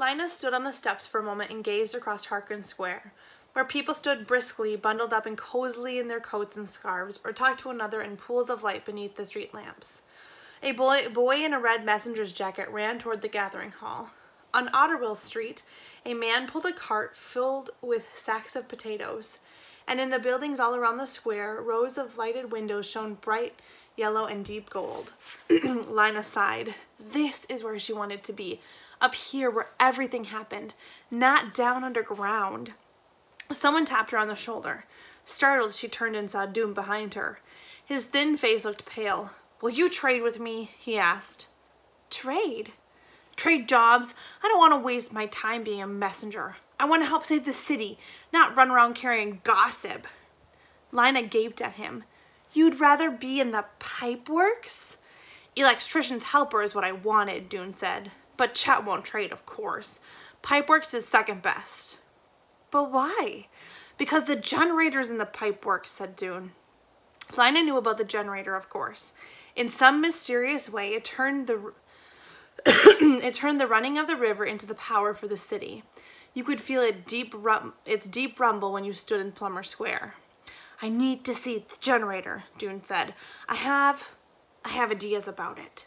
Lina stood on the steps for a moment and gazed across Harkin Square, where people stood briskly, bundled up and cozily in their coats and scarves, or talked to another in pools of light beneath the street lamps. A boy in a red messenger's jacket ran toward the gathering hall. On Otterwell Street, a man pulled a cart filled with sacks of potatoes, and in the buildings all around the square, rows of lighted windows shone bright yellow and deep gold. Lina sighed. This is where she wanted to be, up here where everything happened, not down underground. Someone tapped her on the shoulder. Startled, she turned and saw Doom behind her. His thin face looked pale. "Will you trade with me?" he asked. "Trade? Trade jobs? I don't want to waste my time being a messenger. I want to help save the city, not run around carrying gossip." Lina gaped at him. "You'd rather be in the pipeworks?" "Electrician's helper is what I wanted," Doom said. "But Chet won't trade, of course. Pipeworks is second best." "But why?" "Because the generator's in the pipeworks," said Doom. Lina knew about the generator, of course. In some mysterious way, it turned the running of the river into the power for the city. You could feel its deep rumble when you stood in Plumber Square. "I need to see the generator," Doom said. I have ideas about it."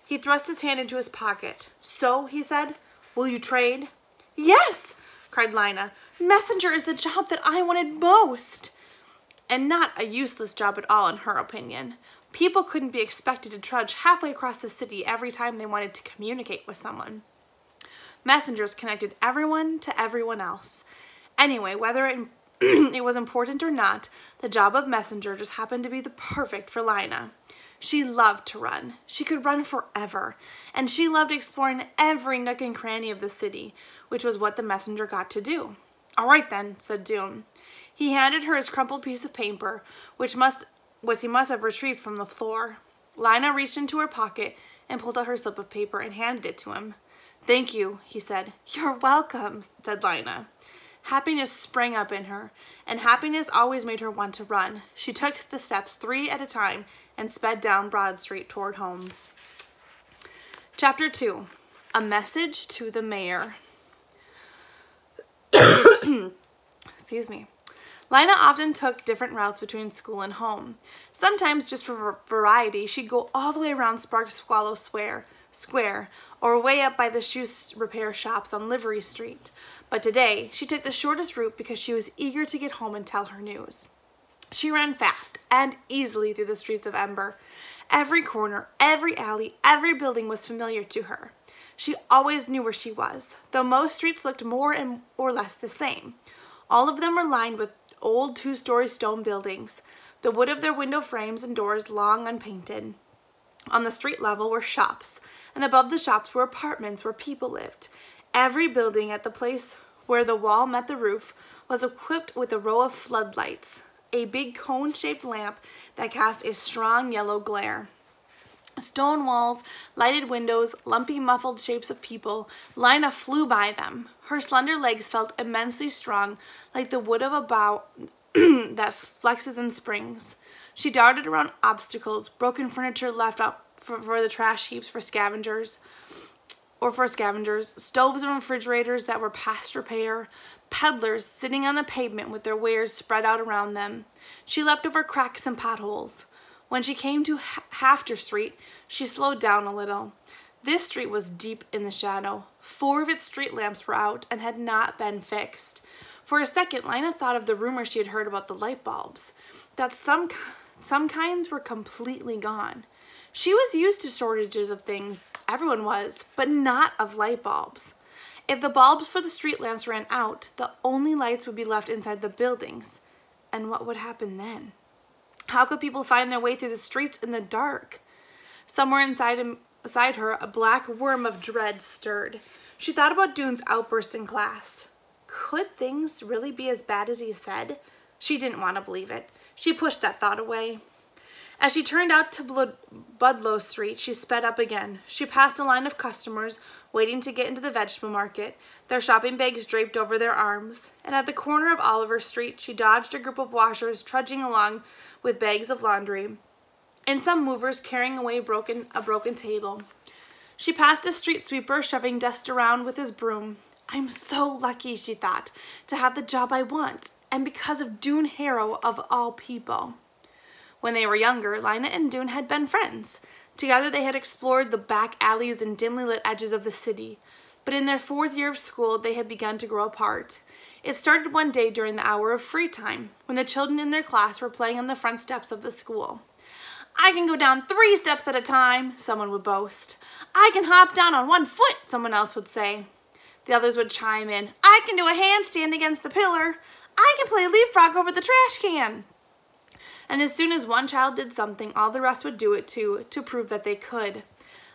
He thrust his hand into his pocket. "So," he said, "will you trade?" "Yes!" cried Lina. "Messenger is the job that I wanted most." And not a useless job at all, in her opinion. People couldn't be expected to trudge halfway across the city every time they wanted to communicate with someone. Messengers connected everyone to everyone else. Anyway, whether it was important or not, the job of messenger just happened to be the perfect for Lina. She loved to run. She could run forever, and she loved exploring every nook and cranny of the city, which was what the messenger got to do. "All right then," said Doom. He handed her his crumpled piece of paper, which he must have retrieved from the floor. Lina reached into her pocket and pulled out her slip of paper and handed it to him. "Thank you," he said. "You're welcome," said Lina. Happiness sprang up in her, and happiness always made her want to run. She took the steps 3 at a time and sped down Broad Street toward home. Chapter 2. A Message to the Mayor. Excuse me. Lina often took different routes between school and home. Sometimes, just for variety, she'd go all the way around Spark Swallow Square, or way up by the shoe repair shops on Livery Street. But today, she took the shortest route because she was eager to get home and tell her news. She ran fast and easily through the streets of Ember. Every corner, every alley, every building was familiar to her. She always knew where she was, though most streets looked more or less the same. All of them were lined with old 2-story stone buildings, the wood of their window frames and doors long unpainted. On the street level were shops, and above the shops were apartments where people lived. Every building at the place where the wall met the roof was equipped with a row of floodlights, a big cone-shaped lamp that cast a strong yellow glare. Stone walls, lighted windows, lumpy muffled shapes of people. Lina flew by them. Her slender legs felt immensely strong, like the wood of a bow that flexes and springs. She darted around obstacles, broken furniture left up for the trash heaps for scavengers, stoves and refrigerators that were past repair, peddlers sitting on the pavement with their wares spread out around them. She leapt over cracks and potholes. When she came to Hafter Street, she slowed down a little. This street was deep in the shadow. 4 of its street lamps were out and had not been fixed. For a second, Lina thought of the rumor she had heard about the light bulbs, that some kinds were completely gone. She was used to shortages of things, everyone was, but not of light bulbs. If the bulbs for the street lamps ran out, the only lights would be left inside the buildings. And what would happen then? How could people find their way through the streets in the dark? Somewhere inside her, a black worm of dread stirred. She thought about Doon's outburst in class. Could things really be as bad as he said? She didn't want to believe it. She pushed that thought away. As she turned out to Budlow Street, she sped up again. She passed a line of customers waiting to get into the vegetable market, their shopping bags draped over their arms. And at the corner of Oliver Street, she dodged a group of washers trudging along with bags of laundry, and some movers carrying away a broken table. She passed a street sweeper shoving dust around with his broom. I'm so lucky, she thought, to have the job I want, and because of Dune Harrow of all people. When they were younger, Lina and Dune had been friends. Together they had explored the back alleys and dimly lit edges of the city. But in their 4th year of school, they had begun to grow apart. It started one day during the hour of free time, when the children in their class were playing on the front steps of the school. I can go down 3 steps at a time, someone would boast. I can hop down on 1 foot, someone else would say. The others would chime in. I can do a handstand against the pillar. I can play leapfrog over the trash can. And as soon as one child did something, all the rest would do it too, to prove that they could.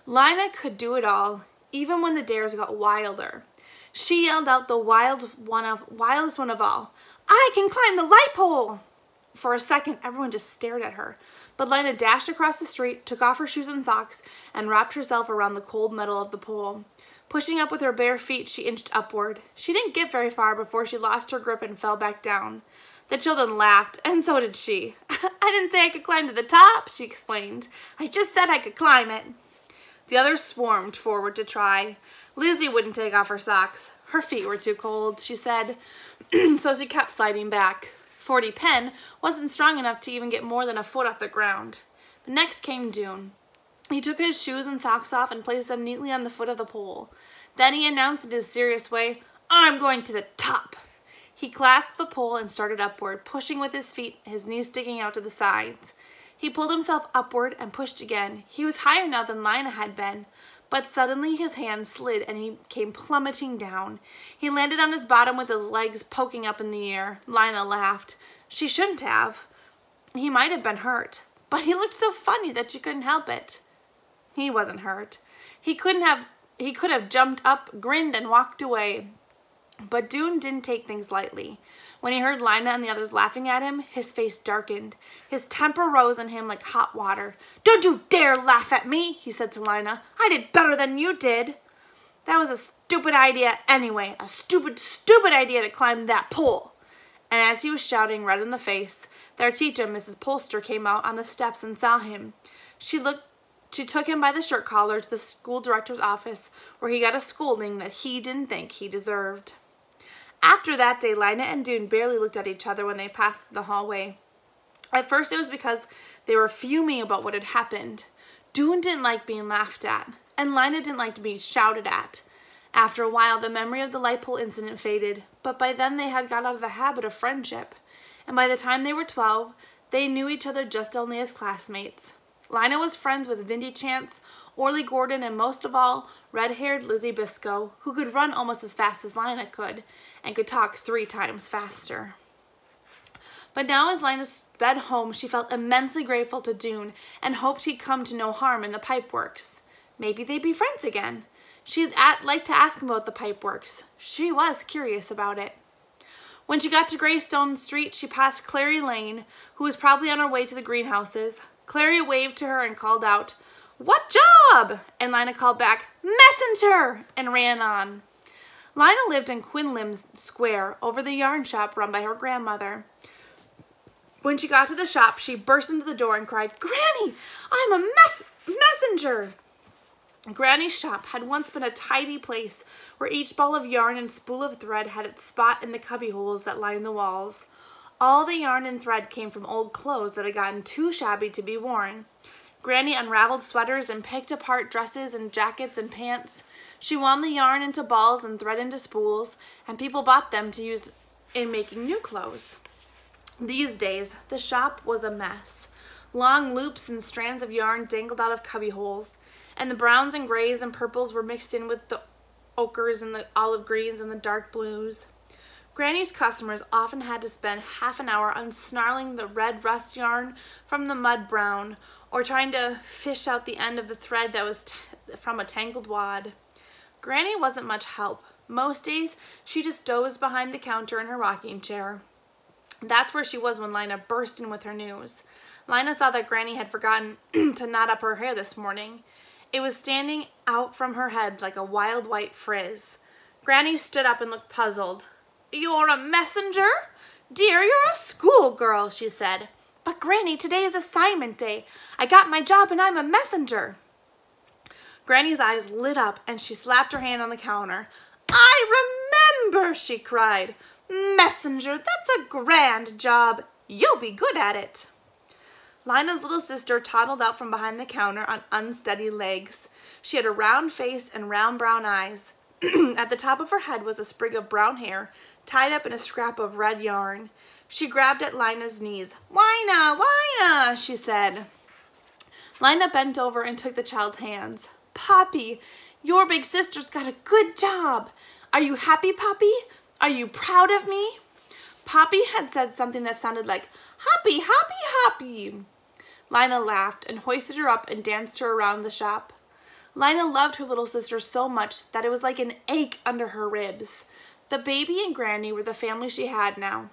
Lina could do it all, even when the dares got wilder. She yelled out the wildest one of all. I can climb the light pole! For a second, everyone just stared at her. But Lina dashed across the street, took off her shoes and socks, and wrapped herself around the cold metal of the pole. Pushing up with her bare feet, she inched upward. She didn't get very far before she lost her grip and fell back down. The children laughed, and so did she. I didn't say I could climb to the top, she explained. I just said I could climb it. The others swarmed forward to try. Lizzie wouldn't take off her socks. Her feet were too cold, she said, so she kept sliding back. 40 Penn wasn't strong enough to even get more than a foot off the ground. But next came Dune. He took his shoes and socks off and placed them neatly on the foot of the pole. Then he announced in his serious way, I'm going to the top. He clasped the pole and started upward, pushing with his feet, his knees sticking out to the sides. He pulled himself upward and pushed again. He was higher now than Lina had been, but suddenly his hand slid and he came plummeting down. He landed on his bottom with his legs poking up in the air. Lina laughed. She shouldn't have. He might have been hurt, but he looked so funny that she couldn't help it. He wasn't hurt. He could have jumped up, grinned, and walked away. But Dune didn't take things lightly. When he heard Lina and the others laughing at him, his face darkened. His temper rose in him like hot water. Don't you dare laugh at me, he said to Lina. I did better than you did. That was a stupid idea anyway. A stupid, stupid idea to climb that pole. And as he was shouting, red in the face, their teacher, Mrs. Polster, came out on the steps and saw him. She took him by the shirt collar to the school director's office, where he got a scolding that he didn't think he deserved. After that day, Lina and Dune barely looked at each other when they passed the hallway. At first, it was because they were fuming about what had happened. Dune didn't like being laughed at, and Lina didn't like to be shouted at. After a while, the memory of the light pole incident faded, but by then they had got out of the habit of friendship. And by the time they were 12, they knew each other just only as classmates. Lina was friends with Vindy Chance, Orly Gordon, and most of all, red-haired Lizzie Biscoe, who could run almost as fast as Lina could, and could talk 3 times faster. But now as Lina sped home, she felt immensely grateful to Dune, and hoped he'd come to no harm in the pipeworks. Maybe they'd be friends again. She'd like to ask him about the pipeworks. She was curious about it. When she got to Greystone Street, she passed Clary Lane, who was probably on her way to the greenhouses. Clary waved to her and called out, What job? And Lina called back, Messenger, and ran on. Lina lived in Quinlan Square, over the yarn shop run by her grandmother. When she got to the shop, she burst into the door and cried, Granny, I'm a messenger. Granny's shop had once been a tidy place where each ball of yarn and spool of thread had its spot in the cubby holes that lined the walls. All the yarn and thread came from old clothes that had gotten too shabby to be worn. Granny unraveled sweaters and picked apart dresses and jackets and pants. She wound the yarn into balls and thread into spools, and people bought them to use in making new clothes. These days, the shop was a mess. Long loops and strands of yarn dangled out of cubby holes, and the browns and grays and purples were mixed in with the ochres and the olive greens and the dark blues. Granny's customers often had to spend half an hour unsnarling the red rust yarn from the mud brown, or trying to fish out the end of the thread that was from a tangled wad. Granny wasn't much help. Most days, she just dozed behind the counter in her rocking chair. That's where she was when Lina burst in with her news. Lina saw that Granny had forgotten to knot up her hair this morning. It was standing out from her head like a wild white frizz. Granny stood up and looked puzzled. You're a messenger? Dear, you're a schoolgirl, she said. But Granny, today is assignment day. I got my job and I'm a messenger. Granny's eyes lit up and she slapped her hand on the counter. I remember, she cried. Messenger, that's a grand job. You'll be good at it. Lina's little sister toddled out from behind the counter on unsteady legs. She had a round face and round brown eyes. At the top of her head was a sprig of brown hair tied up in a scrap of red yarn. She grabbed at Lina's knees. Lina, Lina, she said. Lina bent over and took the child's hands. Poppy, your big sister's got a good job. Are you happy, Poppy? Are you proud of me? Poppy had said something that sounded like, happy, happy, happy. Lina laughed and hoisted her up and danced her around the shop. Lina loved her little sister so much that it was like an ache under her ribs. The baby and Granny were the family she had now.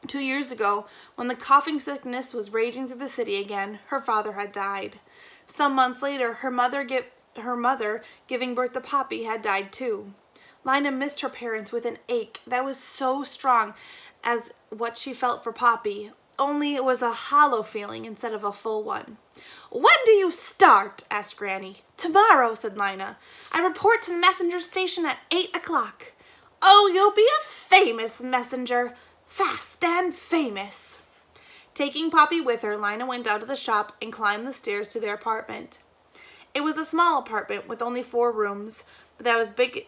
2 years ago, when the coughing sickness was raging through the city again, her father had died. Some months later, her mother giving birth to Poppy had died too. Lina missed her parents with an ache that was so strong as what she felt for Poppy, only it was a hollow feeling instead of a full one. When do you start? Asked Granny. Tomorrow, said Lina. I report to the messenger station at 8 o'clock. Oh, you'll be a famous messenger. Fast and famous. Taking Poppy with her, Lina went down to the shop and climbed the stairs to their apartment. It was a small apartment with only 4 rooms, but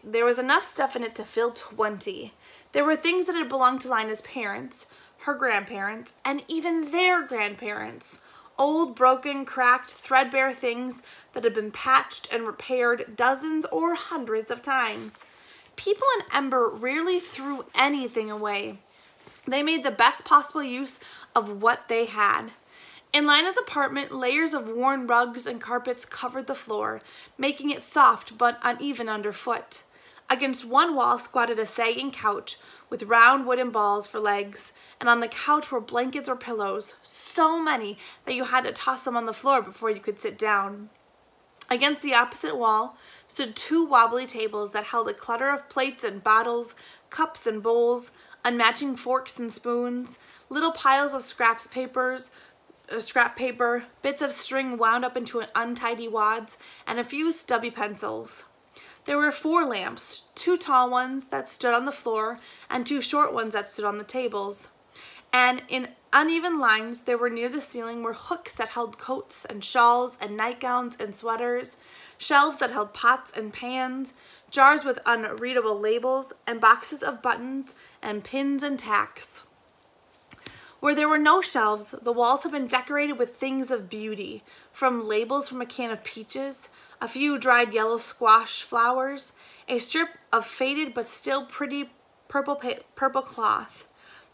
there was enough stuff in it to fill 20. There were things that had belonged to Lina's parents, her grandparents, and even their grandparents. Old, broken, cracked, threadbare things that had been patched and repaired dozens or hundreds of times. People in Ember rarely threw anything away. They made the best possible use of what they had. In Lina's apartment, layers of worn rugs and carpets covered the floor, making it soft but uneven underfoot. Against one wall squatted a sagging couch with round wooden balls for legs, and on the couch were blankets or pillows, so many that you had to toss them on the floor before you could sit down. Against the opposite wall stood 2 wobbly tables that held a clutter of plates and bottles, cups and bowls, unmatching forks and spoons, little piles of scrap paper, bits of string wound up into untidy wads, and a few stubby pencils. There were 4 lamps, 2 tall ones that stood on the floor and 2 short ones that stood on the tables. And in uneven lines there were near the ceiling were hooks that held coats and shawls and nightgowns and sweaters, shelves that held pots and pans, jars with unreadable labels, and boxes of buttons and pins and tacks. Where there were no shelves, the walls had been decorated with things of beauty, from labels from a can of peaches, a few dried yellow squash flowers, a strip of faded but still pretty purple cloth.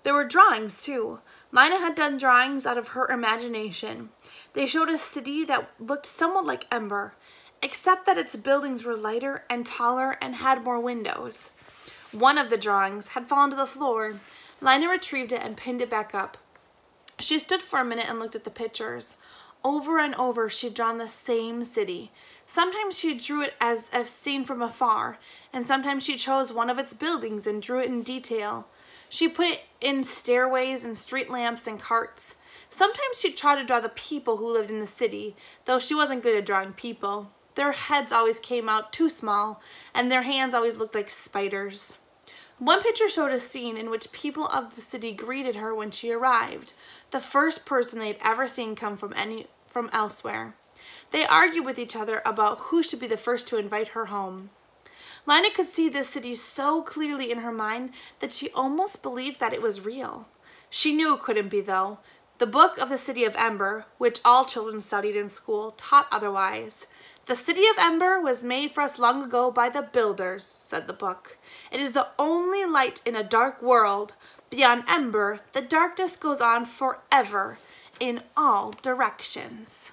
There were drawings too. Lina had done drawings out of her imagination. They showed a city that looked somewhat like Ember, except that its buildings were lighter and taller and had more windows. One of the drawings had fallen to the floor. Lina retrieved it and pinned it back up. She stood for a minute and looked at the pictures. Over and over she'd drawn the same city. Sometimes she drew it as if seen from afar, and sometimes she chose one of its buildings and drew it in detail. She put it in stairways and street lamps and carts. Sometimes she'd try to draw the people who lived in the city, though she wasn't good at drawing people. Their heads always came out too small, and their hands always looked like spiders. One picture showed a scene in which people of the city greeted her when she arrived, the first person they'd ever seen come from elsewhere. They argued with each other about who should be the first to invite her home. Lina could see this city so clearly in her mind that she almost believed that it was real. She knew it couldn't be, though. The book of the city of Ember, which all children studied in school, taught otherwise. The city of Ember was made for us long ago by the builders, said the book. It is the only light in a dark world. Beyond Ember, the darkness goes on forever in all directions.